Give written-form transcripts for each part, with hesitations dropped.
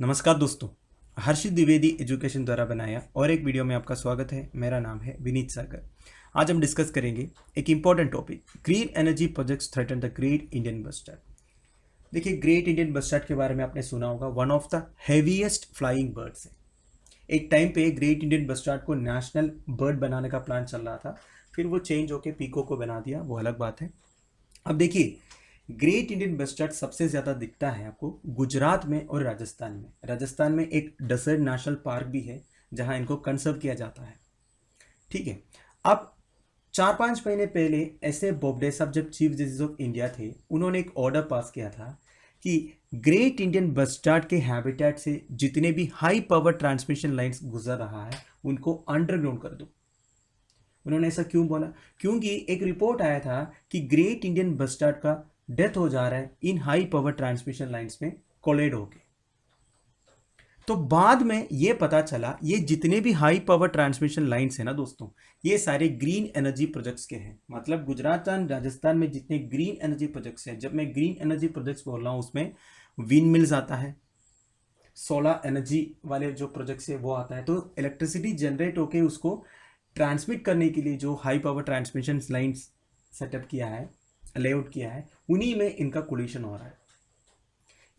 नमस्कार दोस्तों, हर्षित द्विवेदी एजुकेशन द्वारा बनाया और एक वीडियो में आपका स्वागत है। मेरा नाम है विनीत सागर। आज हम डिस्कस करेंगे एक important topic, green energy projects threaten the great Indian bustard. देखिए, ग्रेट इंडियन बस्टर्ड के बारे में आपने सुना होगा, one of the heaviest flying birds है। एक टाइम पे ग्रेट इंडियन बस्टर्ड को नेशनल बर्ड बनाने का प्लान चल रहा था, फिर वो चेंज होकर पीको को बना दिया, वो अलग बात है। अब देखिए, ग्रेट इंडियन बस्टर्ड सबसे ज़्यादा दिखता है आपको गुजरात में और राजस्थान में। राजस्थान में एक डेजर्ट नेशनल पार्क भी है जहां इनको कंजर्व किया जाता है। ठीक है। अब 4-5 महीने पहले ऐसे बोबडे साहब जब चीफ जस्टिस ऑफ इंडिया थे, उन्होंने एक ऑर्डर पास किया था कि ग्रेट इंडियन बस्टर्ड के हैबिटेट से जितने भी हाई पावर ट्रांसमिशन लाइन्स गुजर रहा है उनको अंडरग्राउंड कर दो। उन्होंने ऐसा क्यों बोला? क्योंकि एक रिपोर्ट आया था कि ग्रेट इंडियन बस्टर्ड का डेथ हो जा रहा है इन हाई पावर ट्रांसमिशन लाइंस में कोलेड होके। तो बाद में ये पता चला ये जितने भी हाई पावर ट्रांसमिशन लाइंस है ना दोस्तों, ये सारे ग्रीन एनर्जी प्रोजेक्ट्स के हैं। मतलब गुजरात और राजस्थान में जितने ग्रीन एनर्जी प्रोजेक्ट्स हैं, जब मैं ग्रीन एनर्जी प्रोजेक्ट्स बोल रहा हूं उसमें विंड मिल्स आता है, सोलर एनर्जी वाले जो प्रोजेक्ट्स है वो आता है। तो इलेक्ट्रिसिटी जनरेट होके उसको ट्रांसमिट करने के लिए जो high power transmission lines setup किया है, लेआउट किया है, उन्हीं में इनका कोलिशन हो रहा है।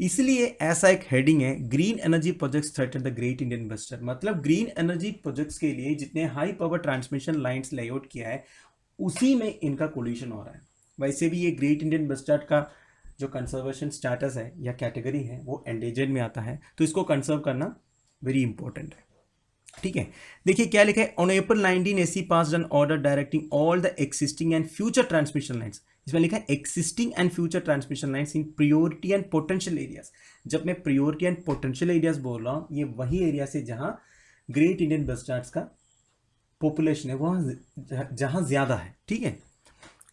इसलिए ऐसा एक हेडिंग है, green energy projects threaten the great Indian bustard. मतलब ग्रीन एनर्जी प्रोजेक्ट्स के लिए जितने high power transmission lines layout किया है उसी में इनका कोलिशन हो रहा है। वैसे भी ये ग्रेट इंडियन बस्टर्ड का जो कंजर्वेशन स्टेटस है या कैटेगरी है वो एंडेंजर्ड में आता है, तो इसको कंजर्व करना वेरी इंपॉर्टेंट है। ठीक है। देखिए क्या लिखा है, on April 19 AC passed an order directing all the existing and future transmission lines. इसमें लिखा है existing and future transmission lines in priority and potential areas. जब मैं प्रायोरिटी एंड पोटेंशियल एरियाज बोल रहा हूं, ये वही एरिया से जहां ग्रेट इंडियन बस्टर्ड्स का पॉपुलेशन है, वहां जहां ज्यादा है। ठीक है।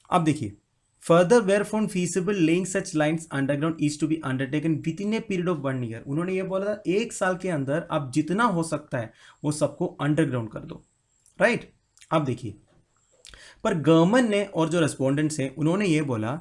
अब देखिए, further where found feasible laying such lines underground is to be undertaken within a period of 1 year. उन्होंने ये बोला था 1 साल के अंदर आप जितना हो सकता है वो सबको अंडरग्राउंड कर दो। राइट। अब देखिए, पर गवर्नमेंट ने और जो रेस्पोंडेंट्स हैं उन्होंने ये बोला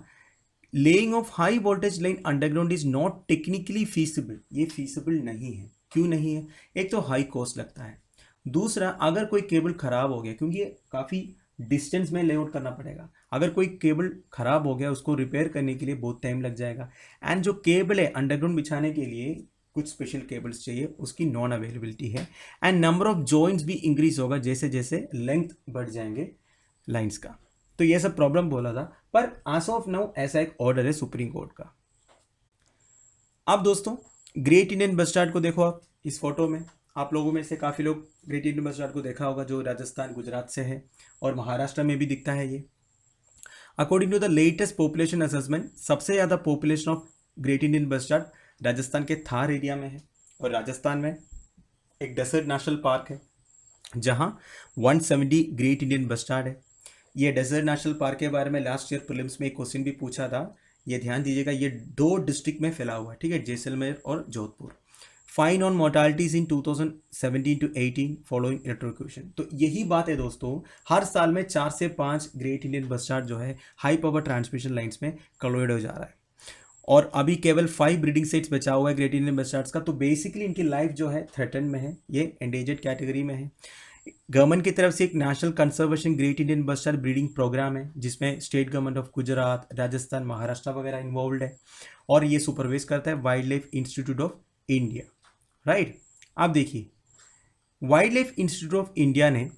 laying of high voltage line underground is not technically feasible. ये फीसिबल नहीं है। क्यों नहीं है? एक तो हाई कॉस्ट लगता है, दूसरा अगर कोई केबल खराब हो गया, क्योंकि ये काफ़ी डिस्टेंस में लेआउट करना पड़ेगा, अगर कोई केबल खराब हो गया उसको रिपेयर करने के लिए बहुत टाइम लग जाएगा। एंड जो केबल है अंडरग्राउंड बिछाने के लिए कुछ स्पेशल केबल्स चाहिए, उसकी नॉन अवेलेबिलिटी है। एंड नंबर ऑफ जॉइंट्स भी इंक्रीज होगा जैसे जैसे लेंथ बढ़ जाएंगे लाइंस का। तो ये सब प्रॉब्लम बोला था, पर एज ऑफ नाउ ऐसा एक ऑर्डर है सुप्रीम कोर्ट का। अब दोस्तों, ग्रेट इंडियन बस्टर्ड को देखो आप इस फोटो में। आप लोगों में से काफ़ी लोग ग्रेट इंडियन बस्टर्ड को देखा होगा, जो राजस्थान गुजरात से है और महाराष्ट्र में भी दिखता है ये। According to the latest population assessment, सबसे ज़्यादा population of great Indian bustard Rajasthan के थार एरिया में है। और राजस्थान में एक डेजर्ट नेशनल पार्क है जहाँ 170 ग्रेट इंडियन बस्टर्ड है। ये डेजर्ट नेशनल पार्क के बारे में लास्ट ईयर प्रीलिम्स में एक क्वेश्चन भी पूछा था। ये ध्यान दीजिएगा, ये 2 डिस्ट्रिक्ट में फैला हुआ है। ठीक है, जैसलमेर और Jodhpur. Fine on mortalities in 2017 to 18 following electrocution. तो यही बात है दोस्तों, हर साल में 4 से 5 ग्रेट इंडियन बस्टर्ड जो है हाई पावर ट्रांसमिशन लाइंस में कोलॉइड हो जा रहा है। और अभी केवल 5 ब्रीडिंग सेट्स बचा हुआ है ग्रेट इंडियन बस्टर्ड्स का। तो बेसिकली इनकी लाइफ जो है थ्रेटन में है, ये एंडेंजर्ड कैटेगरी में है। गवर्नमेंट की तरफ से एक national conservation great Indian bustard breeding programme है जिसमें state government of Gujarat, Rajasthan, Maharashtra वगैरह इन्वॉल्व है। और ये सुपरवाइज करता है wild life institute of India. Right. अब देखिए, wild life institute of India ने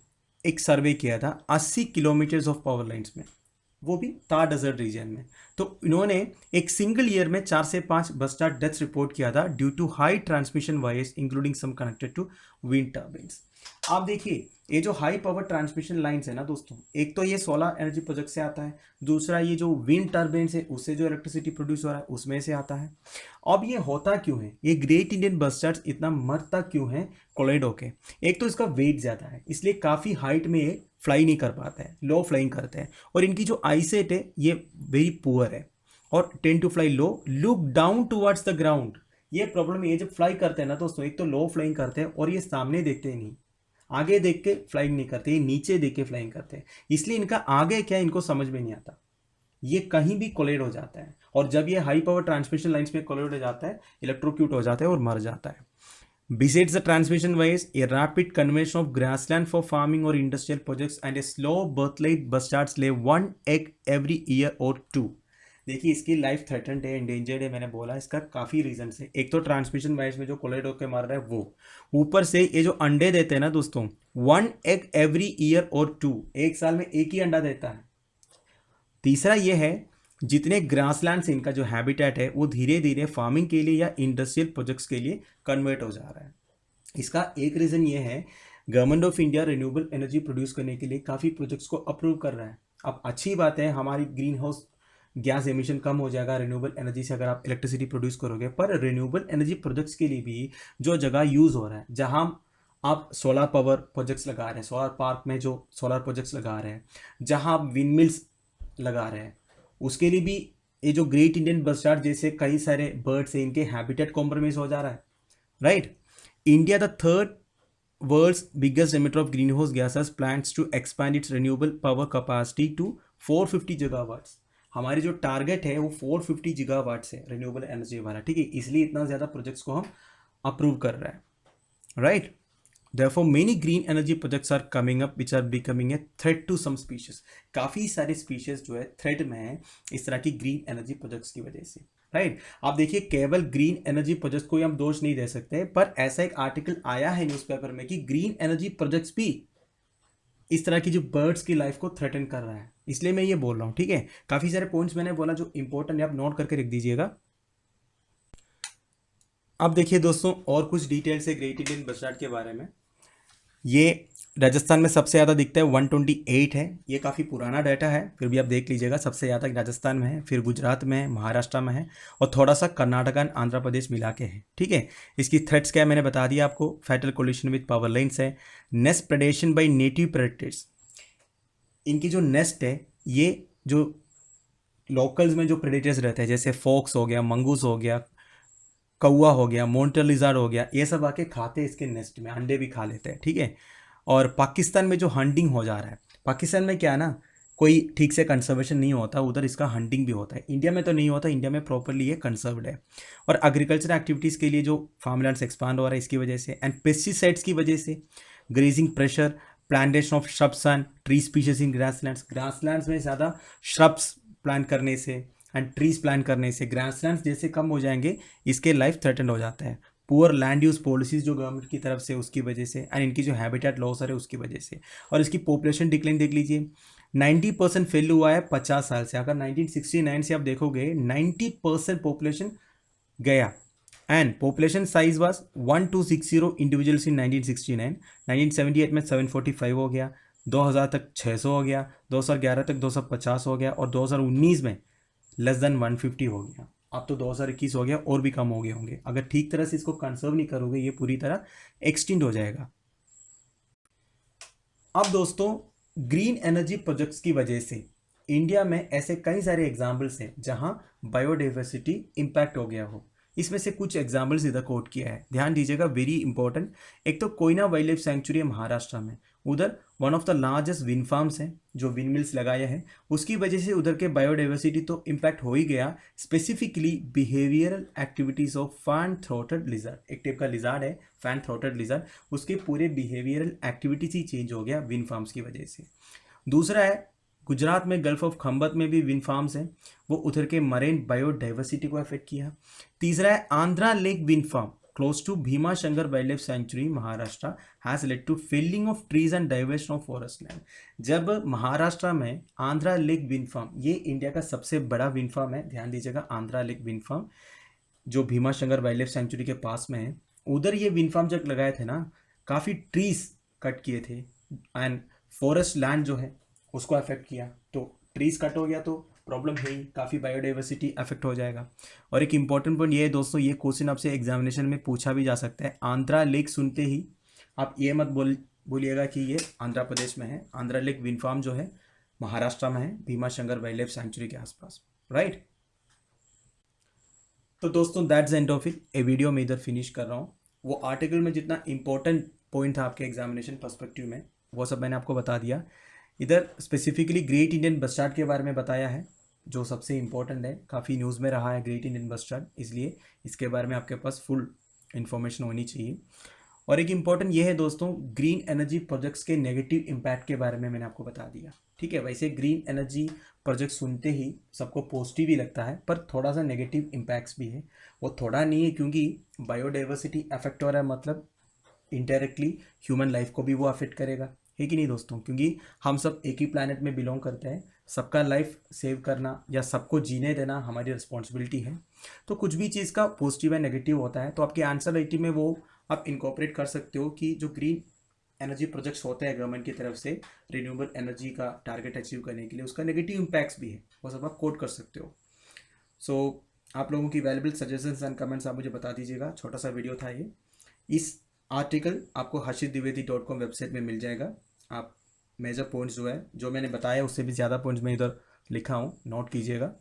एक सर्वे किया था 80 किलोमीटर्स ऑफ पावर लाइन्स में, वो भी थार डेजर्ट रीजन में। तो इन्होंने एक सिंगल ईयर में 4 से 5 बस्टर्ड डेथ्स रिपोर्ट किया था due to high transmission wires including some connected to wind turbines. आप देखिए, ये जो हाई पावर ट्रांसमिशन लाइन्स है ना दोस्तों, एक तो ये सोलर एनर्जी प्रोजेक्ट से आता है, दूसरा ये जो विंड टर्बाइन्स है उससे जो इलेक्ट्रिसिटी प्रोड्यूस हो रहा है उसमें से आता है। अब ये होता क्यों है, ये ग्रेट इंडियन बस्टर्ड्स इतना मरता क्यों है कोलाइड होके? एक तो इसका वेट ज़्यादा है, इसलिए काफ़ी हाइट में ये फ्लाई नहीं कर पाता है, लो फ्लाइंग करते हैं। और इनकी जो आईसेट है ये वेरी पुअर है और tend to fly low, look down towards the ground. ये प्रॉब्लम है, ये जब फ्लाई करते हैं ना दोस्तों, एक तो लो फ्लाइंग करते हैं और ये सामने देखते नहीं, आगे देख के फ्लाइंग नहीं करते, ये नीचे देख के फ्लाइंग करते हैं। इसलिए इनका आगे क्या इनको समझ में नहीं आता, ये कहीं भी कोलाइड हो जाता है। और जब ये हाई पावर ट्रांसमिशन लाइंस में कोलाइड हो जाता है, इलेक्ट्रोक्यूट हो जाता है और मर जाता है। Besides the transmission wires, a rapid conversion of grassland for farming or industrial projects and a slow birth rate bustards lay one egg every year or two. देखिए इसकी लाइफ थ्रेटन्ड है, इंडेंजर्ड है, मैंने बोला इसका काफ़ी रीजन है। एक तो ट्रांसमिशन वायर्स में जो कोलाइड होकर मार रहा है वो, ऊपर से ये जो अंडे देते हैं ना दोस्तों, वन एग एवरी ईयर और टू, एक साल में एक ही अंडा देता है। तीसरा ये है जितने ग्रासलैंड से इनका जो हैबिटेट है वो धीरे धीरे फार्मिंग के लिए या इंडस्ट्रियल प्रोजेक्ट्स के लिए कन्वर्ट हो जा रहा है। इसका एक रीज़न ये है, government of India renewable energy produce करने के लिए काफ़ी प्रोजेक्ट्स को अप्रूव कर रहा है। अब अच्छी बात है, हमारी ग्रीन हाउस गैस एमिशन कम हो जाएगा रिन्यूएबल एनर्जी से अगर आप इलेक्ट्रिसिटी प्रोड्यूस करोगे। पर रिन्यूएबल एनर्जी प्रोजेक्ट्स के लिए भी जो जगह यूज़ हो रहा है, जहाँ आप सोलर पावर प्रोजेक्ट्स लगा रहे हैं, सोलर पार्क में जो सोलर प्रोजेक्ट्स लगा रहे हैं, जहाँ आप विंड मिल्स लगा रहे हैं, उसके लिए भी ये जो ग्रेट इंडियन बस्टार्ड जैसे कई सारे बर्ड्स हैं, इनके हैबिटेट कॉम्प्रोमाइज हो जा रहा है, right. India the third world's biggest emitter of green house gases plans to expand its renewable power capacity to 450 gigawatts. हमारी जो टारगेट है वो 450 गीगावाट्स है रिन्यूएबल एनर्जी वाला, ठीक है। इसलिए इतना ज़्यादा प्रोजेक्ट्स को हम अप्रूव कर रहे हैं, right. Therefore, many green energy projects are coming up which are becoming a threat to some species. काफ़ी सारे स्पीशीज जो है थ्रेट में है इस तरह की ग्रीन एनर्जी प्रोजेक्ट्स की वजह से, राइट। आप देखिए केवल ग्रीन एनर्जी प्रोजेक्ट्स को ही हम दोष नहीं दे सकते, पर ऐसा एक आर्टिकल आया है न्यूज़पेपर में कि ग्रीन एनर्जी प्रोजेक्ट्स भी इस तरह की जो बर्ड्स की लाइफ को थ्रेटन कर रहा है, इसलिए मैं ये बोल रहा हूँ, ठीक है। काफ़ी सारे पॉइंट्स मैंने बोला जो इंपॉर्टेंट है, आप नोट करके रख दीजिएगा। अब देखिए दोस्तों और कुछ डिटेल्स है ग्रेट इंडियन बस्टार्ड के बारे में। ये राजस्थान में सबसे ज़्यादा दिखता है, 128 है। ये काफ़ी पुराना डाटा है, फिर भी आप देख लीजिएगा। सबसे ज़्यादा राजस्थान में है, फिर गुजरात में है, महाराष्ट्र में है और थोड़ा सा कर्नाटका एंड आंध्र प्रदेश मिला के है, ठीक है। इसकी थ्रेट्स क्या है मैंने बता दिया आपको। Fatal collision with power lines है, nest predation by native predators. इनकी जो नेस्ट है, ये जो लोकल्स में जो प्रेडेटर्स रहते हैं जैसे फॉक्स हो गया, मंगूस हो गया, कौआ हो गया, मॉनिटर लिजार्ड हो गया, ये सब आके खाते हैं इसके नेस्ट में, अंडे भी खा लेते हैं, ठीक है। और पाकिस्तान में जो हंटिंग हो जा रहा है, पाकिस्तान में क्या है ना, कोई ठीक से कंजर्वेशन नहीं होता, उधर इसका हंटिंग भी होता है। इंडिया में तो नहीं होता, इंडिया में प्रॉपरली ये कंजर्व्ड है। और एग्रीकल्चर एक्टिविटीज़ के लिए जो फार्म लैंड्स एक्सपांड हो रहा है इसकी वजह से, एंड पेस्टिसाइड्स की वजह से, grazing pressure, plantation of shrubs and tree species in grasslands. Grasslands में ज़्यादा श्रब्स प्लांट करने से एंड ट्रीज प्लांट करने से ग्रासलैंड्स जैसे कम हो जाएंगे, इसके लाइफ थ्रेटन हो जाता है। पुअर लैंड यूज़ पॉलिसीज़ जो गवर्नमेंट की तरफ से उसकी वजह से, एंड इनकी जो हैबिटेट लॉस है उसकी वजह से। और इसकी पॉपुलेशन डिक्लाइन देख लीजिए, 90% फेल हुआ है 50 साल से। अगर 1969 से आप देखोगे 90% पॉपुलेशन गया। And population size was 1260 individuals in 1969। 1978 में 745 हो गया, 2000 तक 600 हो गया, 2011 तक 250 हो गया और 2019 में लेस देन 150 हो गया। अब तो 2021 हो गया और भी कम हो गए होंगे। अगर ठीक तरह से इसको कंसर्व नहीं करोगे ये पूरी तरह एक्सटेंड हो जाएगा। अब दोस्तों ग्रीन एनर्जी प्रोजेक्ट्स की वजह से इंडिया में ऐसे कई सारे एग्जाम्पल्स हैं जहां बायोडाइवर्सिटी इम्पैक्ट हो गया हो। इसमें से कुछ एग्जाम्पल्स इधर कोट किया है, ध्यान दीजिएगा, वेरी इंपॉर्टेंट। एक तो कोयना वाइल्ड लाइफ सेंचुरी है महाराष्ट्र में, उधर one of the largest wind farms हैं जो विंड मिल्स लगाए हैं, उसकी वजह से उधर के बायोडाइवर्सिटी तो इम्पैक्ट हो ही गया। Specifically behavioural activities of fan throated lizard, एक टाइप का लिजर्ड है फैन थ्रोटेड लिजर्ड, उसके पूरे बिहेवियरल एक्टिविटीज ही चेंज हो गया विंड फार्म्स की वजह से। दूसरा है गुजरात में गल्फ ऑफ खंबत में भी विंड फार्म्स हैं, वो उधर के मरीन बायोडाइवर्सिटी को अफेक्ट किया। तीसरा है Andhra lake wind farm close to Bhima Shankar Wildlife Sanctuary Maharashtra has led to felling of trees and diversion of forest land। जब महाराष्ट्र में आंध्रा लेक विंड फार्म, ये इंडिया का सबसे बड़ा विंड फार्म है, ध्यान दीजिएगा, आंध्रा लेक विंड फार्म जो Bhima Shankar wild life sanctuary के पास में है, उधर ये विंड फार्म जब लगाए थे ना, काफ़ी ट्रीज कट किए थे एंड फॉरेस्ट लैंड जो है उसको अफेक्ट किया। तो ट्रीज कट हो गया तो प्रॉब्लम है ही, काफ़ी बायोडाइवर्सिटी अफेक्ट हो जाएगा। और एक इंपॉर्टेंट पॉइंट ये है दोस्तों, ये क्वेश्चन आपसे एग्जामिनेशन में पूछा भी जा सकता है। आंध्रा लेक सुनते ही आप ये मत बोलिएगा कि ये आंध्र प्रदेश में है। आंध्रा लेक विंड फार्म जो है महाराष्ट्र में है, Bhima Shankar wild life sanctuary के आसपास, राइट। तो दोस्तों that's end of it. A video में इधर फिनिश कर रहा हूँ। वो आर्टिकल में जितना इंपॉर्टेंट पॉइंट था आपके एग्जामिनेशन पर्सपेक्टिव में, वो सब मैंने आपको बता दिया। इधर स्पेसिफिकली ग्रेट इंडियन बस्टार्ड के बारे में बताया है जो सबसे इम्पोर्टेंट है, काफ़ी न्यूज़ में रहा है ग्रेट इंडियन बस्टार्ड, इसलिए इसके बारे में आपके पास फुल इन्फॉर्मेशन होनी चाहिए। और एक इम्पॉर्टेंट ये है दोस्तों, ग्रीन एनर्जी प्रोजेक्ट्स के नेगेटिव इम्पैक्ट के बारे में मैंने आपको बता दिया। ठीक है, वैसे ग्रीन एनर्जी प्रोजेक्ट सुनते ही सबको पॉजिटिव ही लगता है, पर थोड़ा सा नेगेटिव इम्पैक्ट्स भी है। वो थोड़ा नहीं है, क्योंकि बायोडाइवर्सिटी अफेक्ट हो रहा है, मतलब इनडायरेक्टली ह्यूमन लाइफ को भी वो अफेक्ट करेगा, है कि नहीं दोस्तों? क्योंकि हम सब एक ही प्लानट में बिलोंग करते हैं, सबका लाइफ सेव करना या सबको जीने देना हमारी रिस्पॉन्सिबिलिटी है। तो कुछ भी चीज़ का पॉजिटिव एंड नेगेटिव होता है, तो आपके आंसर राइटिंग में वो आप इनकॉर्पोरेट कर सकते हो कि जो ग्रीन एनर्जी प्रोजेक्ट्स होते हैं गवर्नमेंट की तरफ से रिन्यूएबल एनर्जी का टारगेट अचीव करने के लिए, उसका नेगेटिव इम्पैक्ट्स भी है, वो सब आप कोट कर सकते हो। सो आप लोगों की वैल्यूबल सजेशंस एंड कमेंट्स आप मुझे बता दीजिएगा। छोटा सा वीडियो था ये। इस आर्टिकल आपको harshitdwedi.com वेबसाइट में मिल जाएगा। आप मेजर पॉइंट्स जो है, जो मैंने बताया उससे भी ज़्यादा पॉइंट्स मैं इधर लिखा हूँ, नोट कीजिएगा।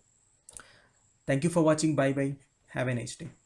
Thank you for watching, bye bye, have a nice day.